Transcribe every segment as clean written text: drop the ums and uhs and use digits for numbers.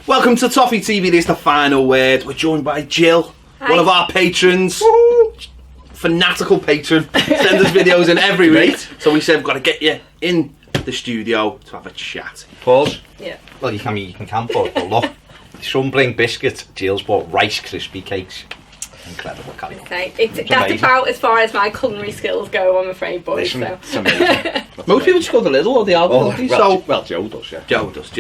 Welcome to Toffee TV. This is the final word. We're joined by Jill, one of our patrons. Fanatical patron. Send us videos in every week. So we said we've got to get you in the studio to have a chat. Pause. Yeah. Well, you can pause, but look, some bring biscuits. Jill's bought Rice Krispie cakes. Incredible, carry on. That's about as far as my culinary skills go, I'm afraid, boys. Listen, it's amazing. Most people just go the Lidl or the Aldi. Well, Joe does, yeah. Joe does,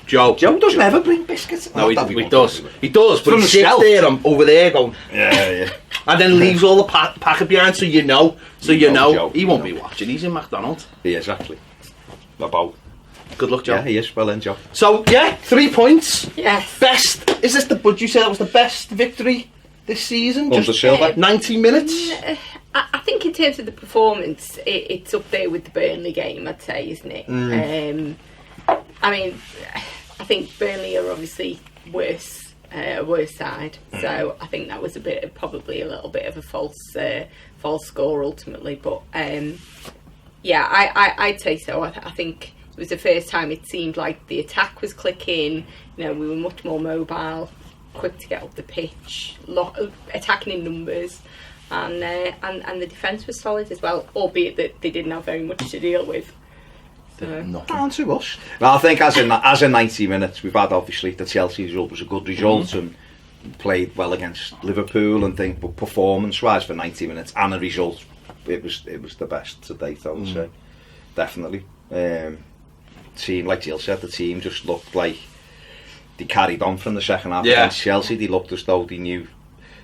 Joe Doesn't ever bring biscuits. No, he does. He does, but From he the sits shelf. there over there going, Yeah. and then leaves all the packet behind, so you know. Joe, He won't be watching. He's in McDonald's. Yeah, exactly. About. Good luck, Joe. Yeah, he is. Well in, Joe. So, 3 points. Yes. Best. Is this would you say that was the best victory this season? Under Silva. 90 minutes? I think in terms of the performance, it's up there with the Burnley game, I'd say, isn't it? I mean, I think Burnley are obviously worse side, so I think that was probably a little bit of a false score ultimately. But I'd say so. I think it was the first time it seemed like the attack was clicking. You know, we were much more mobile, quick to get up the pitch, attacking in numbers, and the defence was solid as well, albeit that they didn't have very much to deal with. Down to us. Well, I think as in 90 minutes, we've had obviously the Chelsea result was a good result and played well against Liverpool and think, but performance-wise for 90 minutes and a result, it was the best to date, I would say. Definitely. Team, like Jill said, the team just looked like they carried on from the second half against Chelsea. They looked as though they knew.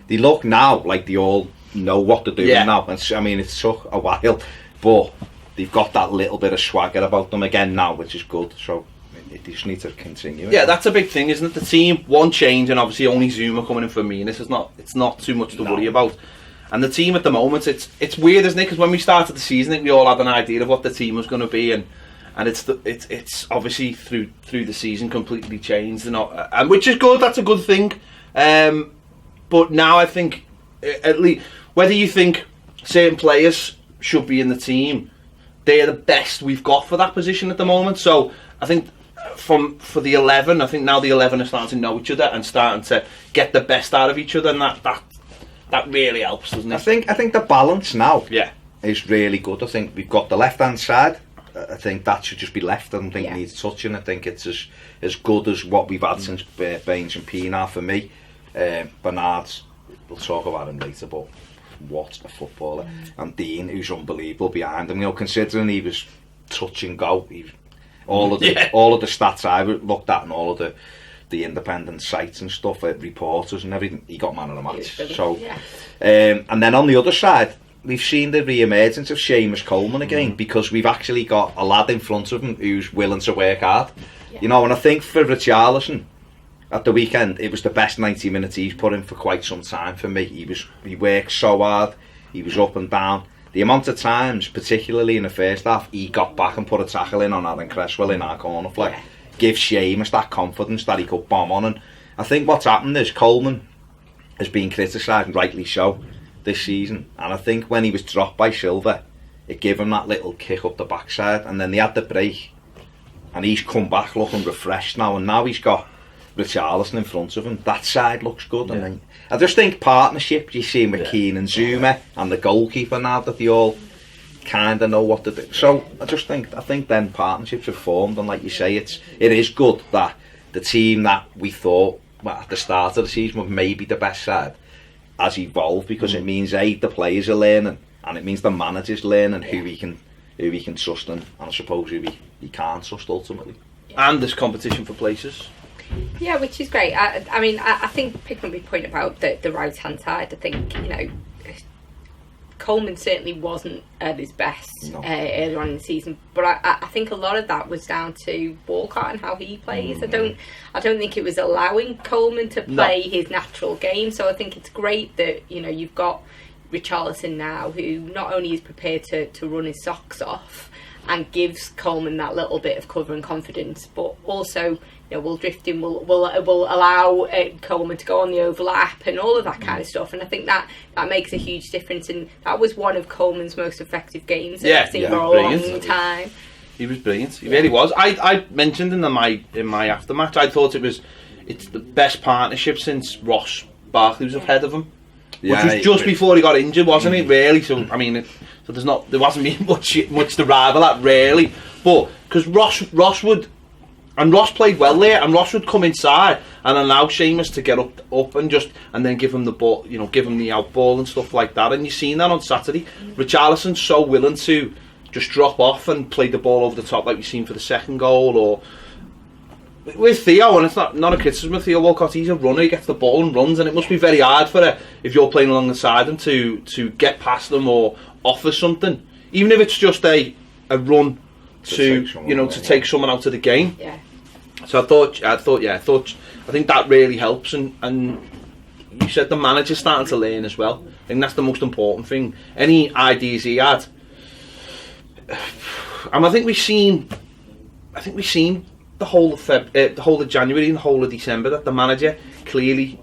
They look now like they all know what they're doing now. And I mean, it took a while, but they've got that little bit of swagger about them again now, which is good. So they just need to continue. Yeah, that's a big thing, isn't it? The team, one change, and obviously only Zuma coming in for me. And it's not too much to worry about. And the team at the moment, it's weird, isn't it? Because when we started the season, I think we all had an idea of what the team was going to be, and it's obviously through the season completely changed, and which is good. That's a good thing. But now I think, at least, whether you think certain players should be in the team, they're the best we've got for that position at the moment. So I think for the 11, I think now the 11 are starting to know each other and starting to get the best out of each other, and that really helps, doesn't it? I think the balance now Yeah. is really good. I think we've got the left-hand side. I think that should just be left. I don't think it needs touching. I think it's as good as what we've had since Baines and Pienaar for me. Bernard's, we'll talk about him later, but what a footballer. And Dean, who's unbelievable behind him. You know, considering he was touch and go, all of the stats I looked at and all of the independent sites and stuff, reporters and everything, he got man of the match. So, and then on the other side, we've seen the re-emergence of Seamus Coleman again, because we've actually got a lad in front of him who's willing to work hard. You know, and I think for Richarlison at the weekend, it was the best 90 minutes he's put in for quite some time for me. He worked so hard, he was up and down. The amount of times, particularly in the first half, he got back and put a tackle in on Aaron Cresswell in our corner flag. Give Seamus that confidence that he could bomb on. And I think what's happened is Coleman has been criticised, and rightly so, this season. And I think when he was dropped by Silva, it gave him that little kick up the backside, and then they had the break, and he's come back looking refreshed now, and now he's got Richarlison in front of him. That side looks good. And I just think partnership, you see with Keane and Zuma and the goalkeeper now, that they all kind of know what to do. So I think then partnerships have formed, and like you say, it is good that the team that we thought at the start of the season was maybe the best side has evolved, because it means the players are learning, and it means the manager's learning who he can trust and I suppose who he can't trust ultimately. And there's competition for places. Yeah, which is great. I mean, I think picking up your point about the right hand side, I think, you know, Coleman certainly wasn't at his best earlier on in the season, but I think a lot of that was down to Walcott and how he plays. I don't think it was allowing Coleman to play his natural game. So I think it's great that, you know, you've got Richarlison now, who not only is prepared to run his socks off and gives Coleman that little bit of cover and confidence, but also, you know, will drift in, will allow Coleman to go on the overlap and all of that kind of stuff. And I think that makes a huge difference. And that was one of Coleman's most effective games that I've seen for a long time. He was brilliant. He really was. I mentioned in my aftermatch, I thought it's the best partnership since Ross Barkley was ahead of him. Which was just before he got injured, wasn't it? Really. So I mean, there wasn't much to rival at really. But because Ross would. And Ross played well there, and Ross would come inside and allow Seamus to get up and then give him the ball, give him the out ball and stuff like that. And you've seen that on Saturday. Richarlison's so willing to just drop off and play the ball over the top like we've seen for the second goal. Or with Theo, and it's not a criticism of Theo Walcott, he's a runner, he gets the ball and runs, and it must be very hard for if you're playing alongside him to get past them or offer something, even if it's just a run to take someone out of the game. Yeah. So I think that really helps, and you said the manager's starting to learn as well. I think that's the most important thing. Any ideas he had, and I think we've seen the whole of January and the whole of December that the manager clearly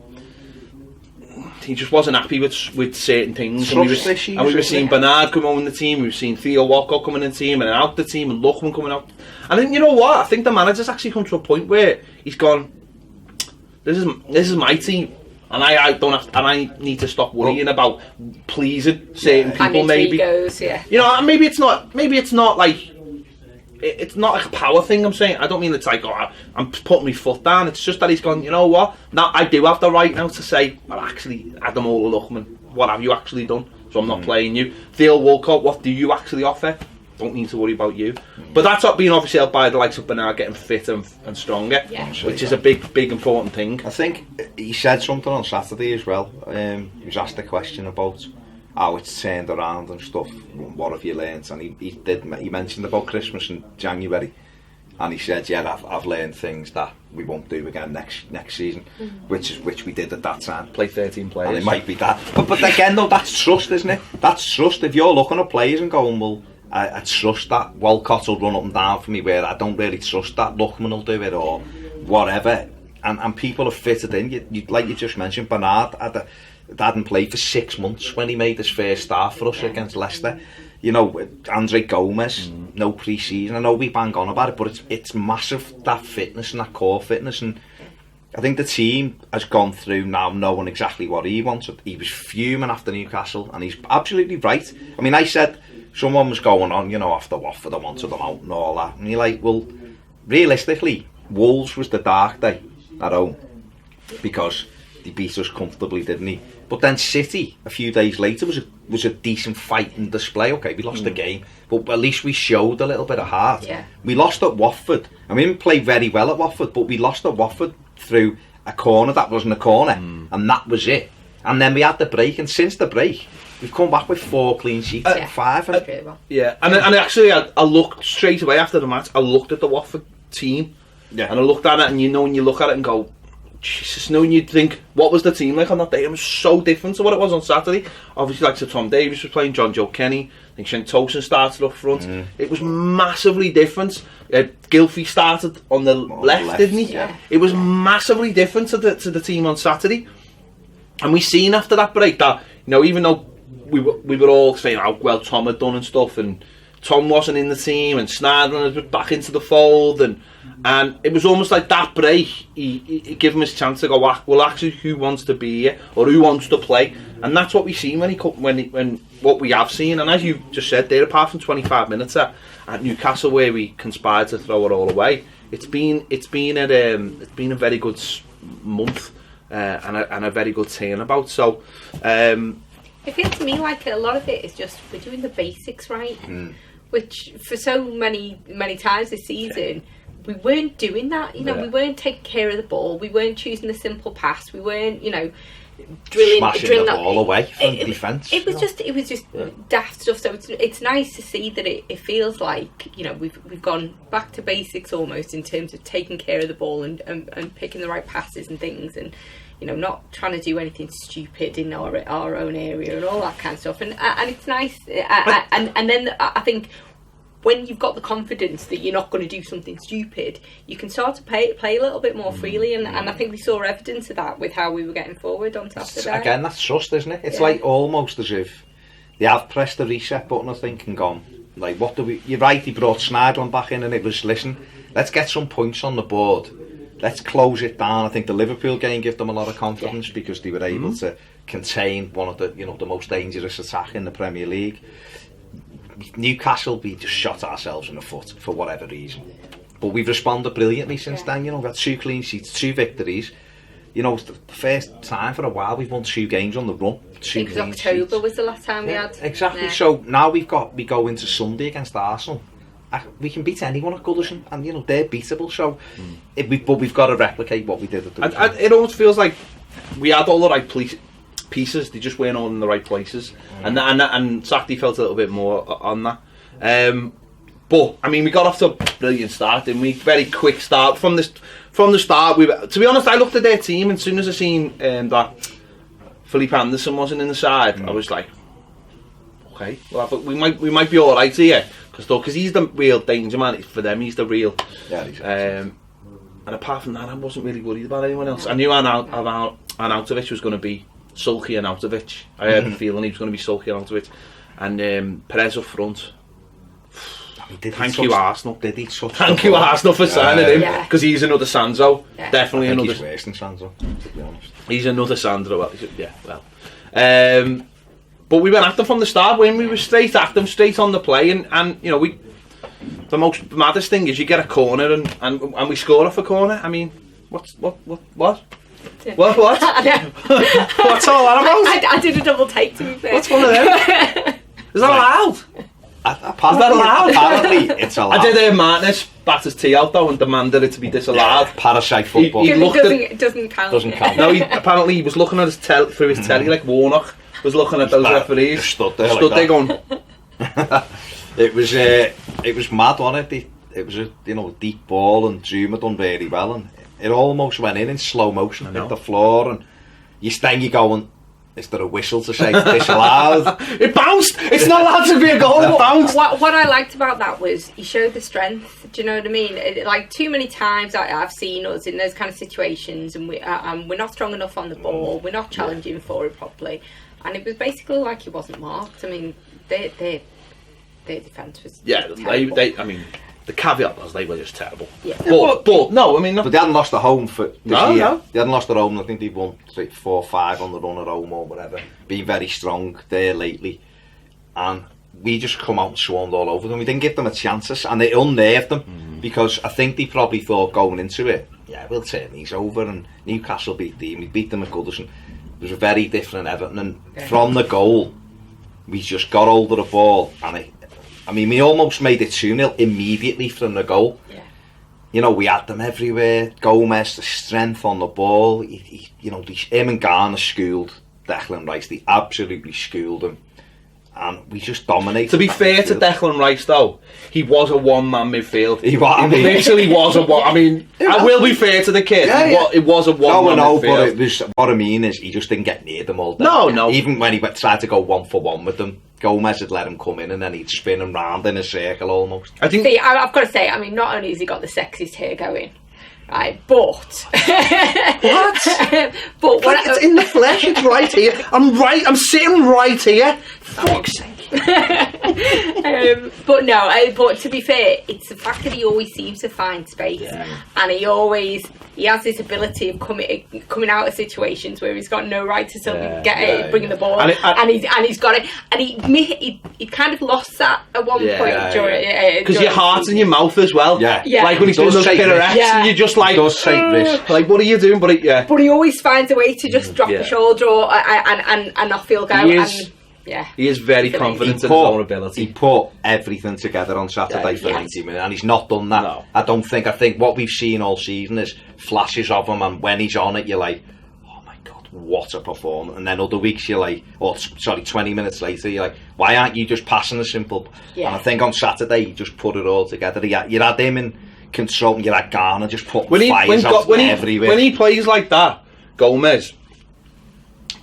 he just wasn't happy with certain things. And we were seeing Bernard come on in the team, we were seeing Theo Walcott coming in the team and out the team, and Lookman coming out. And then, you know what? I think the manager's actually come to a point where he's gone, this is my team, and I don't have to, and I need to stop worrying about pleasing certain people. Maybe egos, maybe it's not like it's not like a power thing. I'm saying, I don't mean it's like I'm putting my foot down. It's just that he's gone, you know what? Now I do have the right now to say, well, actually, Adam Lookman, what have you actually done? So I'm not playing you. Theo Walcott, what do you actually offer? Don't need to worry about you. But that's not being obviously helped by the likes of Bernard getting fitter and stronger, which is a big important thing. I think he said something on Saturday as well. He was asked a question about how it's turned around and stuff. What have you learnt? And he mentioned about Christmas in January, and he said, I've learned things that we won't do again next season, which we did at that time. Play 13 players. And it might be that. But again, though, that's trust, isn't it? That's trust. If you're looking at players and going, well, I trust that Walcott will run up and down for me, where I don't really trust that Lookman will do it, or whatever. And people have fitted in. You like you just mentioned, Bernard hadn't played for 6 months when he made his first start for us against Leicester. Andre Gomez, no pre-season. I know we bang on about it, but it's massive, that fitness and that core fitness. And I think the team has gone through now knowing exactly what he wanted. He was fuming after Newcastle, and he's absolutely right. I mean, I said someone was going on, after Watford, I wanted them out and all that. And you're like, well, realistically, Wolves was the dark day at home because they beat us comfortably, didn't he? But then City, a few days later, was a decent fighting display. Okay, we lost the game, but at least we showed a little bit of heart. Yeah. We lost at Watford. I mean, we played very well at Watford, but we lost at Watford through a corner that wasn't a corner, and that was it. And then we had the break, and since the break, we've come back with 4 clean sheets, 5. And actually, I looked straight away after the match. I looked at the Watford team, and I looked at it, and when you look at it and go, Jesus, and you'd think, what was the team like on that day? It was so different to what it was on Saturday. Obviously, like Tom Davies was playing, John Joe Kenny, I think Shane Tosin started up front. It was massively different. Gylfi started on the left, didn't he? Yeah. It was massively different to the team on Saturday. And we seen after that break that, even though we were all saying how well Tom had done and stuff, and Tom wasn't in the team, and Snyder was back into the fold, and it was almost like that break, he gave him his chance to go, well, actually, who wants to be here, or who wants to play? And that's what we seen when what we have seen. And as you just said there, apart from 25 minutes at Newcastle where we conspired to throw it all away, it's been a very good month and a very good turnabout. So it feels to me like a lot of it is just we're doing the basics right, which for so many times this season we weren't doing that. We weren't taking care of the ball. We weren't choosing the simple pass. We weren't, drilling the ball away from defence. It was just daft stuff. So it's nice to see that it feels like we've gone back to basics almost in terms of taking care of the ball and picking the right passes and things, and not trying to do anything stupid in our own area and all that kind of stuff. And it's nice. And then I think, when you've got the confidence that you're not going to do something stupid, you can start to play a little bit more freely, and I think we saw evidence of that with how we were getting forward on Saturday. Again, that's trust, isn't it? It's like almost as if they have pressed the reset button, I think, and gone, Like, what do we... You're right, he brought Schneiderlin back in, and it was, listen, let's get some points on the board. Let's close it down. I think the Liverpool game gave them a lot of confidence because they were able to contain one of the, the most dangerous attack in the Premier League. Newcastle, we just shot ourselves in the foot for whatever reason. But we've responded brilliantly since then. We've had 2 clean sheets, 2 victories. It's the first time for a while we've won 2 games on the run. 2 because October was the last time we had. Exactly. Yeah. So now we go into Sunday against Arsenal. We can beat anyone at Goodison, and they're beatable. So, but we've got to replicate what we did at the weekend. It almost feels like we had all the right pieces. They just weren't all in the right places, and Saturday felt a little bit more on that. But I mean, we got off to a brilliant start, didn't we? Very quick start from the start. To be honest, I looked at their team, and as soon as I seen that Felipe Anderson wasn't in the side, I was like, okay, well, we might be all right here, because he's the real danger man for them. He's the real. Yeah, exactly. And apart from that, I wasn't really worried about anyone else. I knew Arnautovic was going to be sulky Arnautovic. I had a feeling he was going to be sulky Arnautovic, and Perez up front. Thank you, Arsenal. Thank you, Arsenal, for signing him, because he's another Sanzo. Yeah. Definitely another. He's worse than Sanzo, to be honest. He's another Sandro. But we went at them from the start. When we were straight at them, straight on the play, and the most maddest thing is you get a corner and we score off a corner. I mean, what? Yeah. What? What's all that about? I did a double take, to be fair. What's one of them? Is that allowed? Apparently it's allowed. I did hear Martinez bat his tea out though and demanded it to be disallowed. Parasite football. It doesn't count. Doesn't count. No, apparently he was looking at his through his telly like Warnock was looking at those referees. Stood there going. It was mad, wasn't it? It was a deep ball, and Zuma done very well, and it almost went in slow motion, hit the floor, and you're going, is there a whistle to say disallowed? It bounced! It's not allowed to be a goal, it bounced! What I liked about that was he showed the strength, do you know what I mean? Like, too many times I've seen us in those kind of situations, and we're not strong enough on the ball, we're not challenging for it properly, and it was basically like he wasn't marked. I mean, their defence was terrible. I mean, the caveat was they were just terrible. Yeah. But no, I mean... But they hadn't lost at home for this year. No. They hadn't lost at home. I think they've won 4-5 on the run at home or whatever. Been very strong there lately. And we just come out and swarmed all over them. We didn't give them a chance, and it unnerved them, because I think they probably thought going into it, we'll turn these over, and Newcastle beat them. We beat them at Goodison. It was a very different Everton, and from the goal, we just got hold of the ball, and we almost made it 2-0 immediately from the goal. Yeah. We had them everywhere. Gomez, the strength on the ball. Him and Garner schooled Declan Rice. They absolutely schooled him. And we just dominated. To be fair to Declan Rice, though, he was a one-man midfield. He literally was a one. I mean, I will be fair to the kid. Yeah. It was a one-man midfield. But what I mean is, he just didn't get near them all day. No. Even when he tried to go 1-for-1 with them, Gomez had let him come in, and then he'd spin him round in a circle almost. I've got to say, I mean, not only has he got the sexiest hair going, right, but... What? It's in the flesh, it's right here. I'm sitting right here. Fuck's sake. But to be fair, it's the fact that he always seems to find space, and he has this ability of coming out of situations where he's got no right to suddenly bringing the ball, and he's got it, and he kind of lost that at one point during because your heart's in your mouth as well. Like when he's doing those pirouettes, and you're just like, does take risk. Like, what are you doing? But he always finds a way to just drop a shoulder and not feel go. He is very confident in his own ability. He put everything together on Saturday for 90 minutes, and he's not done that. No. I think what we've seen all season is flashes of him, and when he's on it, you're like, oh my God, what a performance. And then other weeks you're like, 20 minutes later, you're like, why aren't you just passing a simple... And I think on Saturday, he just put it all together. You had him in control, and you had Garner just putting fires out everywhere. When he plays like that, Gomez...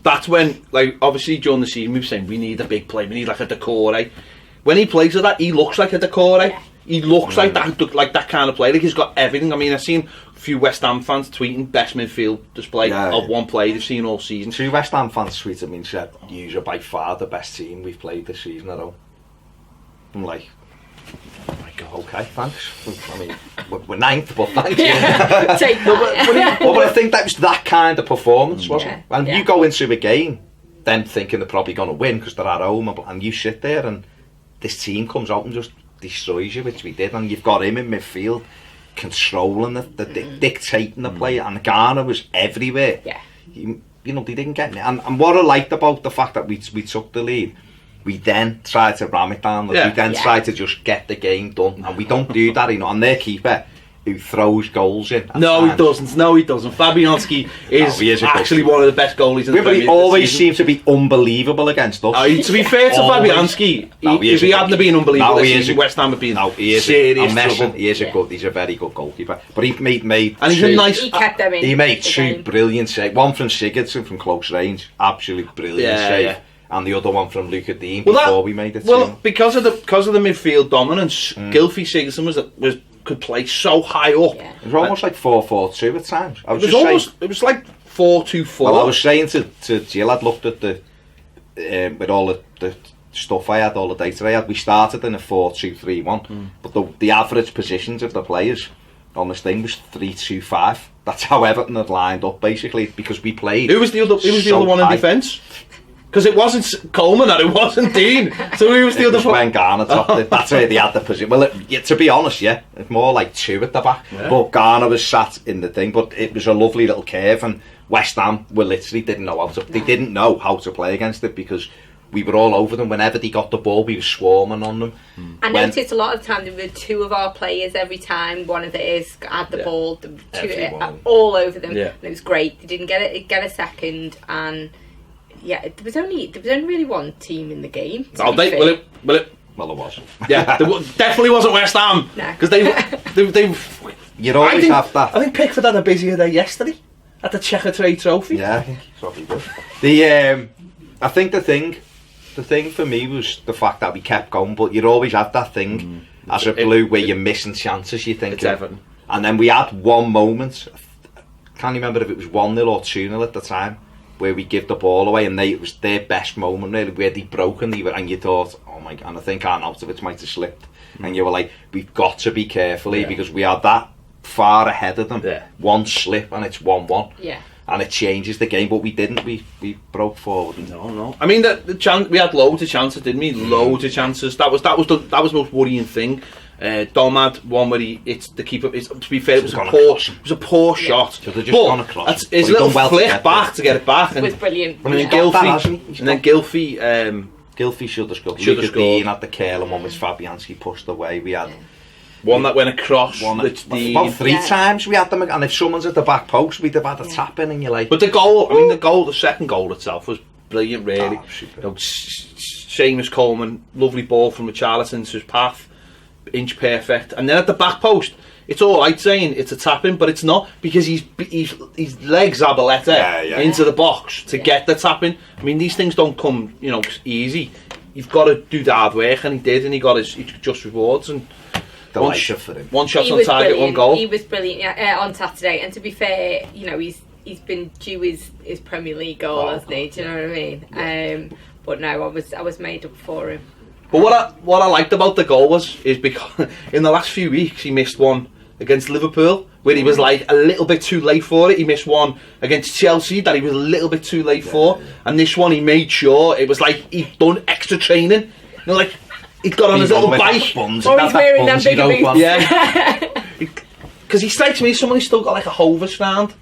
That's when, like, obviously during the season we were saying we need a big play, we need like a Decore. When he plays like that, he looks like a Decore. He looks like that kind of play. Like, he's got everything. I mean, I've seen a few West Ham fans tweeting best midfield display of one play they've seen all season. 2 West Ham fans tweeted me and said, "You're by far the best team we've played this season at all." I'm like, okay, thanks. I mean, we're ninth, but thanks. Yeah. Take that. But I think that was that kind of performance, wasn't it? And Yeah. you go into a game, then thinking they're probably going to win because they're at home, and you sit there and this team comes out and just destroys you, which we did, and you've got him in midfield controlling dictating the play, and Ghana was everywhere. Yeah. You know, they didn't get it. And what I liked about the fact that we took the lead, we then tried to ram it down. We then tried to just get the game done, and we don't do that, you know. And their keeper, who throws goals in. No, he doesn't. No, he doesn't. Fabianski is actually one of the best goalies in the Premier League. But he always seems to be unbelievable against us. To be fair to Fabianski, if he hadn't been unbelievable this season, West Ham would be in serious trouble. He's a very good goalkeeper. But he made and he's a nice. He kept them in. He made two brilliant saves. One from Sigurdsson from close range, absolutely brilliant save. Yeah. And the other one from Luca Dean before we made it. Well, because of the midfield dominance, Gylfi Sigurdsson could play so high up. Yeah. It was almost like 4-4-2 at times. It was like 4-2-4. Well, I was saying to Jill, I'd looked at the with all the stuff I had, all the data I had. We started in a 4-2-3-1, but the average positions of the players on this thing was 3-2-5. That's how Everton had lined up basically, because we played. Who was the other one in defence? Because it wasn't Coleman and it wasn't Dean. So who was the other one? When Garner topped it. That's where they had the position. Well, to be honest, it's more like two at the back. Yeah. But Garner was sat in the thing. But it was a lovely little curve, and West Ham didn't know how to. They didn't know how to play against it because we were all over them. Whenever they got the ball, we were swarming on them. I noticed a lot of the time there were two of our players every time one of theirs had the ball, all over them. Yeah. And it was great. They didn't get a second, and yeah, there was only really one team in the game. Well, it was. Yeah, there definitely wasn't West Ham. Because they you'd always have that. I think Pickford had a busier day yesterday at the Checkatrade Trophy. Yeah, I think he probably did. I think the thing for me was the fact that we kept going, but you'd always have that thing as a Blue where you're missing chances. You think it's Everton, and then we had one moment. I can't remember if it was 1-0 or 2-0 at the time, where we give the ball away, and it was their best moment really, where they broke and you thought, oh my god, and I think Arnautovic might have slipped, and you were like, we've got to be careful here because we are that far ahead of them. One slip and it's 1-1. And it changes the game, but we didn't. We broke forward. No. I mean, the chance, we had loads of chances, didn't we? Loads of chances. That was the most worrying thing. Dom had one where it's the keeper. To be fair, it was a poor shot. So they're just gone across. His little flick back to get it back, it was brilliant. And then Gylfi should have scored. Dean had the curl, and one was Fabianski pushed away. We had one that went across. About 3 times we had them, and if someone's at the back post, we'd have had a tap in, and you're like. But the second goal itself was brilliant, really. Seamus Coleman, lovely ball from Richarlison to his path. Inch perfect, and then at the back post, it's all right saying it's a tap-in, but it's not, because his legs Zabaleta into the box to get the tap-in. I mean, these things don't come, easy. You've got to do the hard work, and he did, and he got his just rewards. And one shot on target, one goal. He was brilliant on Saturday, and to be fair, he's been due his Premier League goal, hasn't he? Do you know what I mean? Yeah. But no, I was made up for him. But what I liked about the goal is because in the last few weeks he missed one against Liverpool where he was like a little bit too late for it. He missed one against Chelsea that he was a little bit too late for, and this one he made sure it was like he'd done extra training. Like he'd got on his little bike. He's wearing them big boots. Yeah, because he strikes me as someone who's still got like a Hovis round.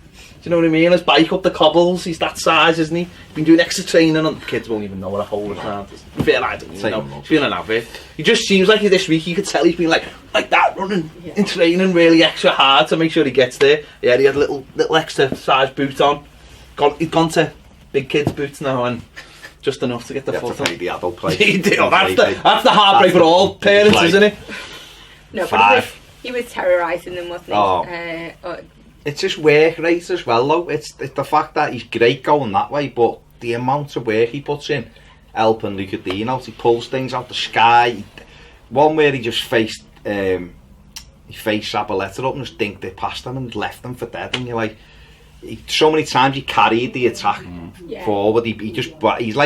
Do you know what I mean? His bike up the cobbles, he's that size, isn't he? He's been doing extra training, and the kids won't even know what a hole is round is. I don't even know. He's been an avid. He just seems like this week you could tell he's been like that, running in training really extra hard to make sure he gets there. Yeah, he had a little extra size boot on. He's gone to big kids' boots now, and just enough to get the foot on. The adult place. That's the heartbreak for all parents, isn't it? No, but he was terrorising them, wasn't he? It's his work rate as well, though. It's the fact that he's great going that way, but the amount of work he puts in, helping Luca Dean out, he pulls things out the sky. One where he just faced Zabaleta up and just dinked it past him and left him for dead, and you're like, so many times he carried the attack forward. He's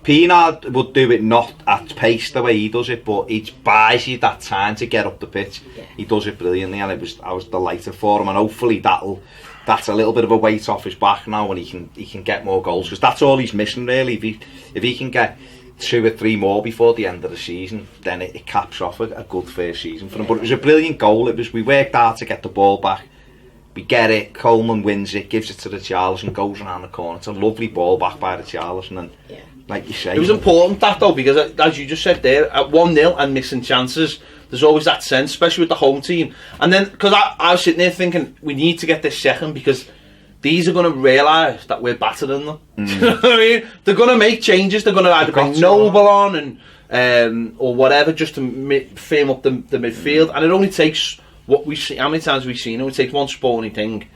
Pienaar would do it not at pace the way he does it, but he buys you that time to get up the pitch. Yeah. He does it brilliantly, and I was delighted for him, and hopefully that's a little bit of a weight off his back now, and he can get more goals, because that's all he's missing really. If he can get 2 or 3 more before the end of the season, then it caps off a good first season for him. But it was a brilliant goal. We worked hard to get the ball back. We get it, Coleman wins it, gives it to Richarlison, goes around the corner. It's a lovely ball back by Richarlison, and like you say, it was important that though, because as you just said there, at 1-0 and missing chances, there's always that sense, especially with the home team. And then, because I was sitting there thinking, we need to get this second, because these are going to realise that we're better than them. You know what I mean? They're going to make changes. They're going to either bring Noble on and or whatever, just to firm up the midfield. And it only takes what we see. How many times have we seen it? It takes one spawny thing,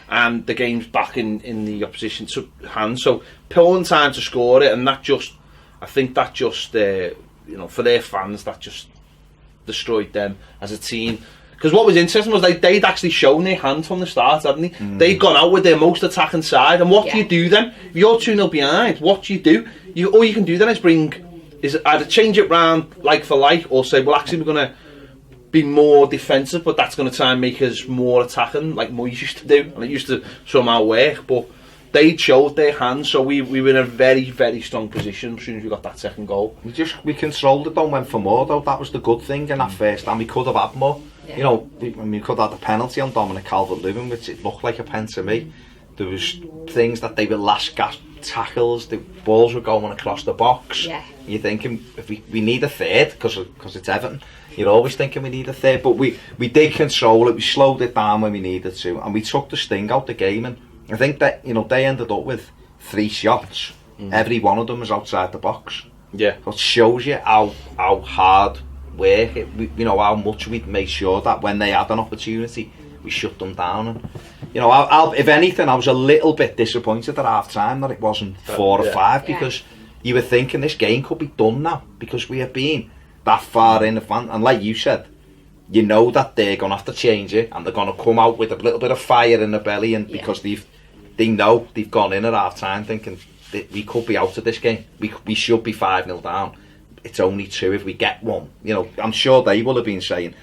and the game's back in the opposition's hands. So pulling time to score it, and I think that just for their fans, that just destroyed them as a team. Because what was interesting was they'd actually shown their hand from the start, hadn't they? They'd gone out with their most attacking side. And what do you do then? If you're 2-0 behind, what do you do? All you can do then is either change it round like for like, or say, well, actually, we're going to be more defensive, but that's going to try and make us more attacking, like Moyes used to do. And it used to somehow work, but they showed their hand, so we were in a very, very strong position as soon as we got that second goal. We controlled it, went for more though. That was the good thing in that first, and we could have had more. You know, we could have had the penalty on Dominic Calvert-Lewin, which it looked like a pen to me. There was things that they were last gasp tackles, the balls were going across the box. You're thinking, if we need a third, because it's Everton, you're always thinking we need a third, but we did control it, we slowed it down when we needed to, and we took the sting out the game. And I think that, they ended up with 3 shots. Every one of them was outside the box. So it shows you how hard work, how much we'd make sure that when they had an opportunity, we shut them down. And if anything, I was a little bit disappointed at half time that it wasn't 4 or 5, because you were thinking this game could be done now, because we have been that far in the fan. And like you said, that they're going to have to change it, and they're going to come out with a little bit of fire in the belly, and because they know they've gone in at half time thinking that we could be out of this game. We should be 5-0 down. It's only 2 if we get one. I'm sure they will have been saying,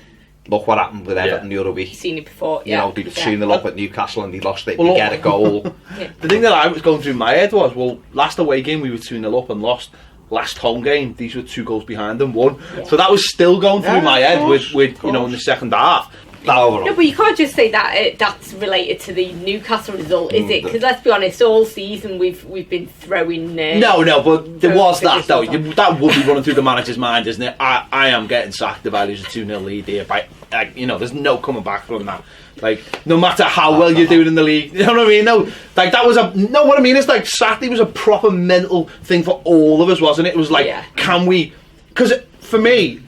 look what happened with Everton the other week. Seen it before, they were 2-0 up at Newcastle and they lost it. We get a goal. The thing that I was going through my head was, well, last away game we were 2-0 up and lost. Last home game, these were 2 goals behind and won. So that was still going through my head with in the second half. No, but you can't just say that that's related to the Newcastle result, is it? Because let's be honest, all season we've been throwing. No, but there was that though. That would be running through the manager's mind, isn't it? I am getting sacked if I lose a 2-0 lead here. There's no coming back from that. Like, no matter how well you're doing in the league, you know what I mean? No, like that was what I mean is, like, Saturday was a proper mental thing for all of us, wasn't it? It was like, can we? Because for me,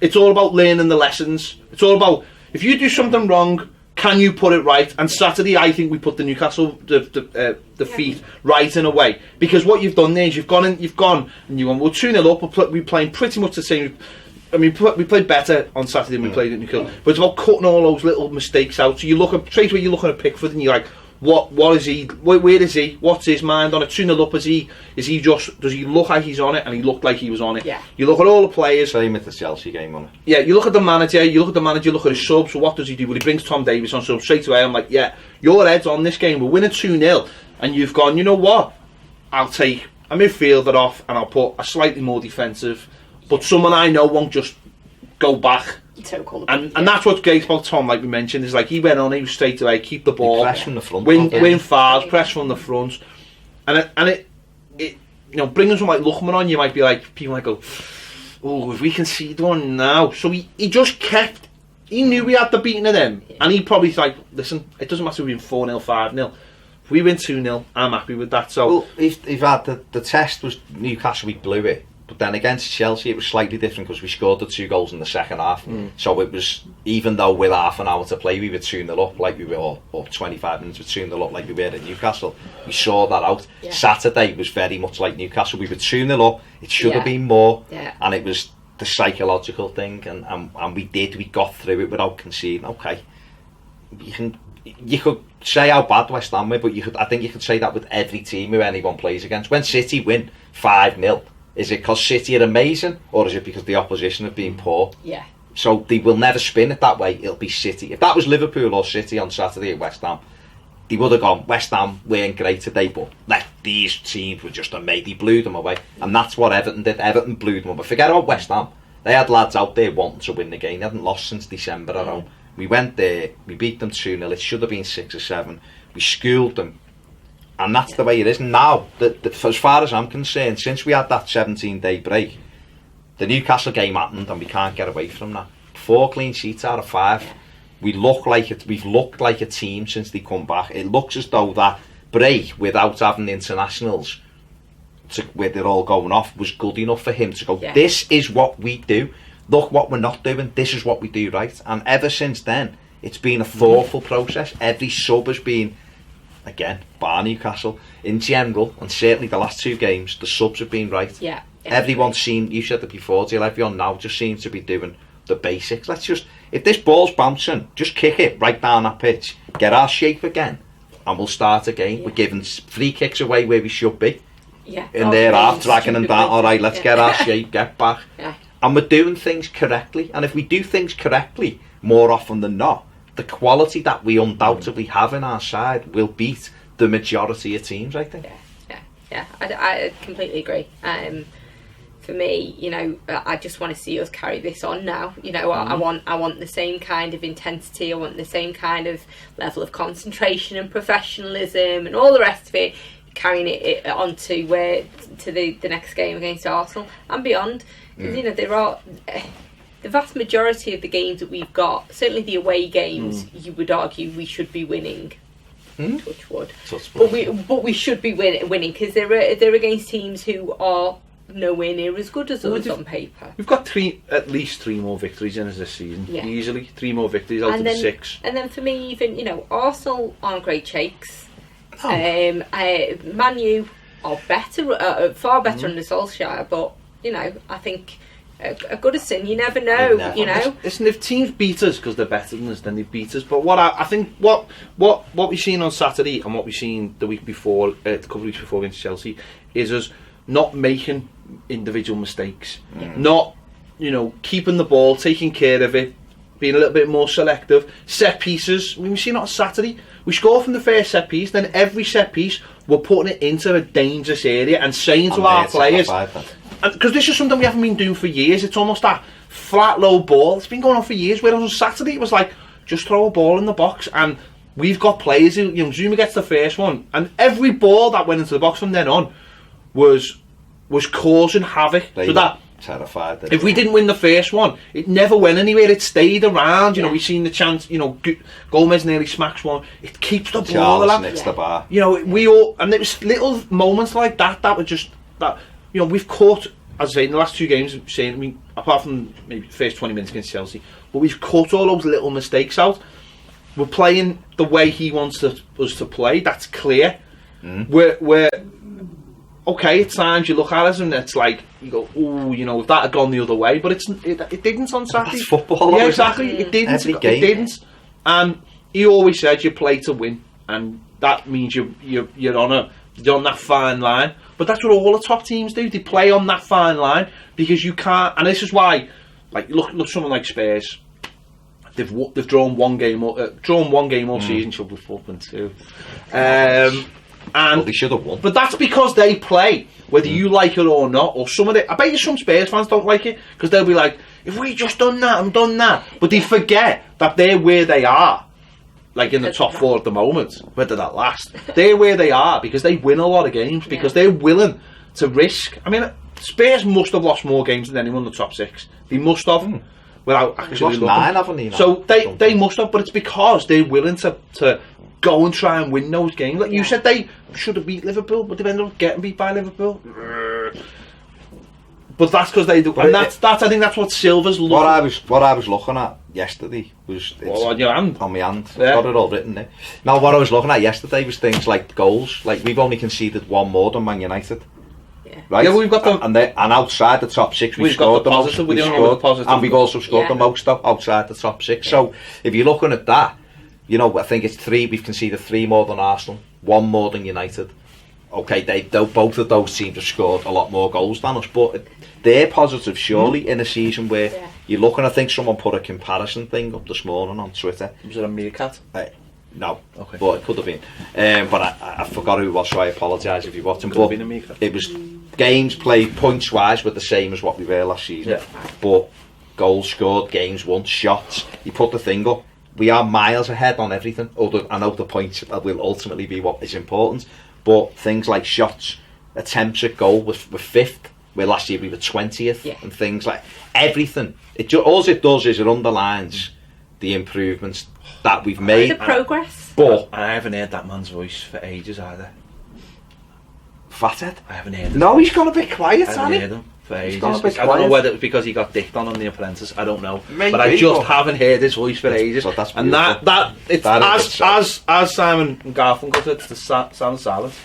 it's all about learning the lessons. It's all about, if you do something wrong, can you put it right? And Saturday, I think we put the Newcastle defeat right in a way, because what you've done there is you've gone and you've gone, we're 2-0 up. We're playing pretty much the same. I mean, we played better on Saturday than we played at Newcastle, but it's about cutting all those little mistakes out. So you look at straight away, you look at Pickford and you're like, what is he? Where is he? What's his mind on it? 2-0 up, is he just? Does he look like he's on it? And he looked like he was on it. You look at all the players. Same with the Chelsea game on it. You look at the manager. You look at his subs. So what does he do? Well, he brings Tom Davies on sub straight away. I'm like, your head's on this game. We're winning 2-0, and you've gone, you know what? I'll take a midfielder off, and I'll put a slightly more defensive, but someone I know won't just go back. And that's what's great about Tom, like we mentioned, is like he went on, he was straight away, keep the ball, press from the front, win fouls, press from the front, and it bringing someone like Lookman on, you might be like, people might go, oh, if we concede one now. So he just kept, he knew we had the beating of them, and he probably like, listen, it doesn't matter if we win 4-0, 5-0. If we win 2-0, I'm happy with that. So, well, if had the test was Newcastle, we blew it. But then against Chelsea, it was slightly different because we scored the 2 goals in the second half. So it was, even though with half an hour to play, we were 2-0 up, like we were, or 25 minutes with 2-0 up, like we were at Newcastle. We saw that out. Saturday was very much like Newcastle. We were 2-0 up. It should have been more, and it was the psychological thing, and we got through it without conceding. Okay, you could say how bad West Ham were, but I think you could say that with every team who anyone plays against. When City win 5-0. Is it because City are amazing, or is it because the opposition have been poor? Yeah. So they will never spin it that way. It'll be City. If that was Liverpool or City on Saturday at West Ham, they would have gone, West Ham weren't great today, but these teams were just amazing. They blew them away. And that's what Everton did. Everton blew them away. Forget about West Ham. They had lads out there wanting to win the game. They hadn't lost since December at home. We went there, we beat them 2-0. It should have been 6 or 7. We schooled them. And that's the way it is. Now, as far as I'm concerned, since we had that 17-day break, the Newcastle game happened and we can't get away from that. 4 clean sheets out of 5. We've looked like a team since they come back. It looks as though that break, without having the internationals, where they're all going off, was good enough for him to go, this is what we do. Look what we're not doing. This is what we do right. And ever since then, it's been a thoughtful process. Every sub has been, again, bar Newcastle, in general, and certainly the last 2 games, the subs have been right. Yeah. Everyone's seen, you said it before, Jill, everyone now just seems to be doing the basics. Let's just, if this ball's bouncing, just kick it right down that pitch, get our shape again, and we'll start again. We're giving free kicks away where we should be. Yeah. In there, half dragging them down. All right, let's get our shape, get back. Yeah. And we're doing things correctly. And if we do things correctly, more often than not, the quality that we undoubtedly have in our side will beat the majority of teams, I think. Yeah. I completely agree. For me, you know, I just want to see us carry this on now. You know, I want the same kind of intensity. I want the same kind of level of concentration and professionalism and all the rest of it, carrying it on to the next game against Arsenal and beyond. Because, you know, there are the vast majority of the games that we've got, certainly the away games, you would argue we should be winning. Touch wood. But we should be winning because they're against teams who are nowhere near as good as us on paper. We've got at least 3 more victories in us this season. Yeah. Easily 3 more victories out of the 6. And then for me, even, you know, Arsenal aren't great shakes. Man U are better, far better under Solskjaer. But you know, I think a Goodison, you never know. You know, listen, if teams beat us because they're better than us, then they beat us. But what I think, what we've seen on Saturday and what we've seen the week before, a couple of weeks before against Chelsea, is us not making individual mistakes, not, you know, keeping the ball, taking care of it, being a little bit more selective. Set pieces, we've seen it on Saturday. We score from the first set piece, then every set piece we're putting it into a dangerous area and saying to our players, because this is something we haven't been doing for years. It's almost that flat low ball. It's been going on for years. Whereas on Saturday it was like, just throw a ball in the box, and we've got players who, you know, Zuma gets the first one, and every ball that went into the box from then on was causing havoc. So that terrified. If we didn't win the first one, it never went anywhere. It stayed around. You know, we've seen the chance. You know, Gomez nearly smacks one. It keeps the ball alive. The bar. You know, we all, and it was little moments like that were just that. You know, we've caught, as I say, in the last 2 games, saying, I mean, apart from maybe the first 20 minutes against Chelsea, but we've caught all those little mistakes out. We're playing the way he wants us to play. That's clear. We're okay, at times you look at us and it's like, you go, ooh, you know, if that had gone the other way, but it didn't on Saturday. That's football. Yeah, exactly. It didn't. Every game. It didn't. And he always said you play to win, and that means you're on that fine line. But that's what all the top teams do. They play on that fine line because you can't. And this is why, like, look someone like Spurs. They've drawn one game all season. Should be 4-2. And they should have won. But that's because they play, whether you like it or not. Or I bet you some Spurs fans don't like it because they'll be like, if we just done that and done that. But they forget that they're where they are, like in the top 4 at the moment. Whether that last, they're where they are because they win a lot of games because they're willing to risk. I mean, Spurs must have lost more games than anyone in the top 6. They must have. Without actually looking. 9, haven't they? So they must have, but it's because they're willing to go and try and win those games. Like you said, they should have beat Liverpool, but they've ended up getting beat by Liverpool. But that's because they do, and that's I think that's what Silva's looking. What I was looking at yesterday was on your hand. On my hand. Yeah. I've got it all written there. Now, what I was looking at yesterday was things like goals. Like we've only conceded 1 more than Man United. Right? Yeah, we've got them, and outside the top 6, we've scored the most. And we've also scored the most outside the top 6. So if you're looking at that, you know, I think it's 3. We've conceded 3 more than Arsenal, 1 more than United. okay, both of those teams have scored a lot more goals than us, but they're positive, surely, in a season where you're looking. I think someone put a comparison thing up this morning on Twitter. Was it a meerkat? No, okay. But it could have been. But I forgot who it was, so I apologise if you're watching. Could have been a meerkat. It was games played points-wise were the same as what we were last season. Yeah. But goals scored, games won, shots. You put the thing up. We are miles ahead on everything. I know the points will ultimately be what is important, but things like shots, attempts at goal we're fifth, where last year we were 20th, and things like everything. All it does is it underlines the improvements that we've made. The progress. But I haven't heard that man's voice for ages either. Fathead? I haven't heard him. No, he's gone a bit quiet, I hasn't haven't he? heard him for ages. I don't know whether it was because he got dicked on The Apprentice. I don't know. Maybe, but I just haven't heard his voice for ages. So that's and it's as Simon and Garfunkel said, it's the sound of silence.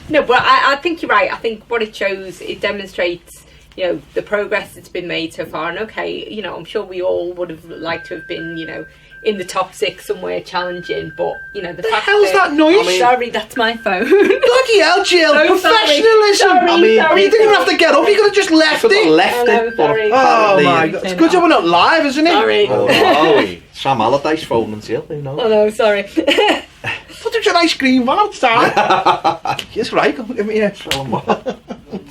No, but I think you're right. I think what it shows, it demonstrates, the progress that's been made so far. And okay, I'm sure we all would have liked to have been, in the top 6 somewhere challenging. But the fact hell's that noise? Sorry, that's my phone. Bloody hell, Jill! So professionalism. sorry. You didn't even have to get up. You could have just left it. Left it. Sorry. Oh my God! It's good job we're not live, isn't it? Sorry. Sam Allardyce phoning Jill. Who knows? Oh no, sorry. Put up your ice cream van outside. Yes, right. Give me a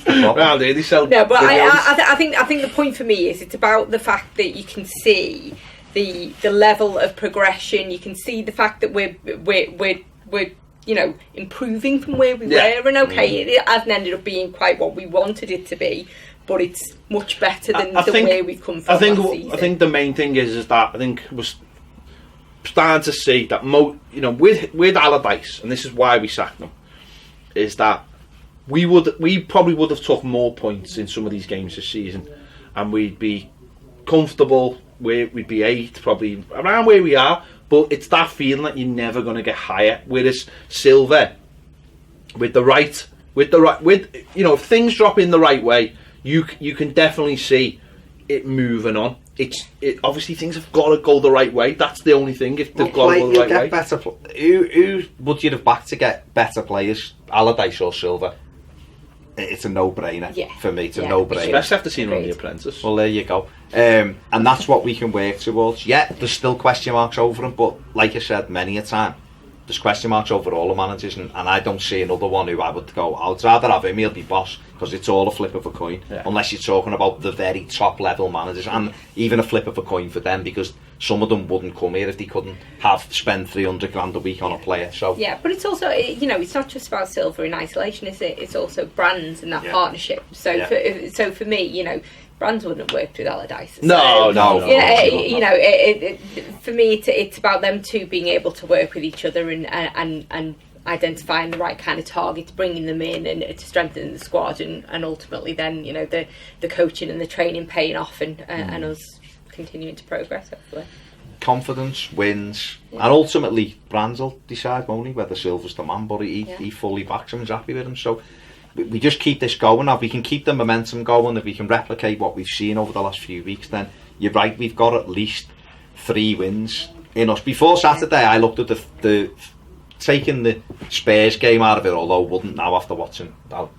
well, they sell. No, but I think the point for me is it's about the fact that you can see the level of progression. You can see the fact that we're improving from where we were. And okay, it hasn't ended up being quite what we wanted it to be, but it's much better than where we've come from. I think the main thing is that I think we're starting to see that with Allardyce, and this is why we sacked him, is that we probably would have took more points in some of these games this season, and we'd be comfortable. We'd be 8, probably around where we are. But it's that feeling that you're never going to get higher. Whereas Silva, if things drop in the right way, you can definitely see it moving on. Obviously things have got to go the right way. That's the only thing. If they've got to go the right way. Better who would you have backed to get better players? Allardyce or Silva? It's a no-brainer for me. It's a no-brainer. Especially after seeing on The Apprentice. Well, there you go. And that's what we can work towards. Yeah, there's still question marks over him, but like I said many a time, there's question marks over all the managers, and I don't see another one who I would go, I'd rather have him, he'll be boss, because it's all a flip of a coin, unless you're talking about the very top level managers, and even a flip of a coin for them, because some of them wouldn't come here if they couldn't spend 300 grand a week on a player. So but it's also, it's not just about Silva in isolation, is it? It's also brands and that partnership. So for me, brands wouldn't have worked with Allardyce. No. For me, it's about them two being able to work with each other and identifying the right kind of targets, bringing them in and to strengthen the squad, and ultimately then the coaching and the training paying off and us continuing to progress, hopefully. Confidence wins, and ultimately brands will decide, won't he, whether Silva's the man, but he fully backs him, he's happy with him. So we just keep this going. Now, if we can keep the momentum going, if we can replicate what we've seen over the last few weeks, then you're right, we've got at least 3 wins in us. Before Saturday, I looked at the taking the Spurs game out of it, although I wouldn't now after watching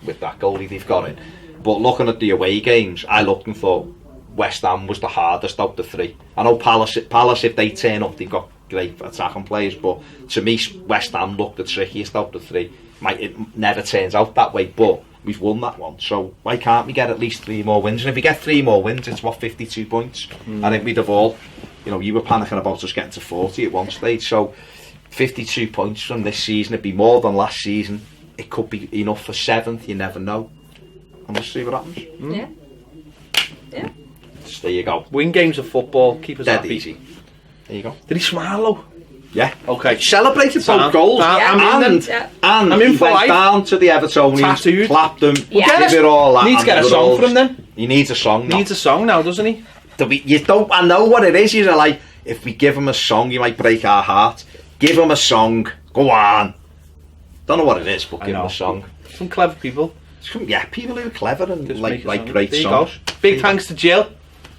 with that goalie they've got in. But looking at the away games, I looked and thought West Ham was the hardest out the 3. I know Palace, if they turn up, they've got great attacking players, but to me, West Ham looked the trickiest out the 3. It never turns out that way, but we've won that one, so why can't we get at least 3 more wins? And if we get 3 more wins, it's 52 points. I think we'd have all, you were panicking about us getting to 40 at one stage, so 52 points from this season, it'd be more than last season. It could be enough for 7th, you never know, and we'll see what happens. Yeah. So there you go. Win games of football, keep us Dead happy. easy. There you go. Did he smile though? Yeah. Okay. Celebrated both goals. And I'm in he for went life. down to the Evertonians, Tattooed. clapped them, Yeah. give it all that. Needs to get a song from them. He needs a song now. Needs a song now, doesn't he? I know what it is. You're like, if we give him a song, he might break our heart. Give him a song. Go on. Don't know what it is, but give him a song. Some clever people. Yeah, people who are clever and Just like make a great there you songs. go. Big thanks to Jill.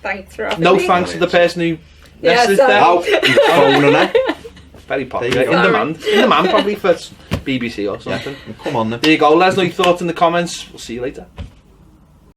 Thanks for having No me. thanks to the person who Yeah, messaged sorry. there. Oh, he's phoning her. Very There popular. you go. In demand probably for BBC or something. Come on then. There you go. Let us know your thoughts in the comments. We'll see you later.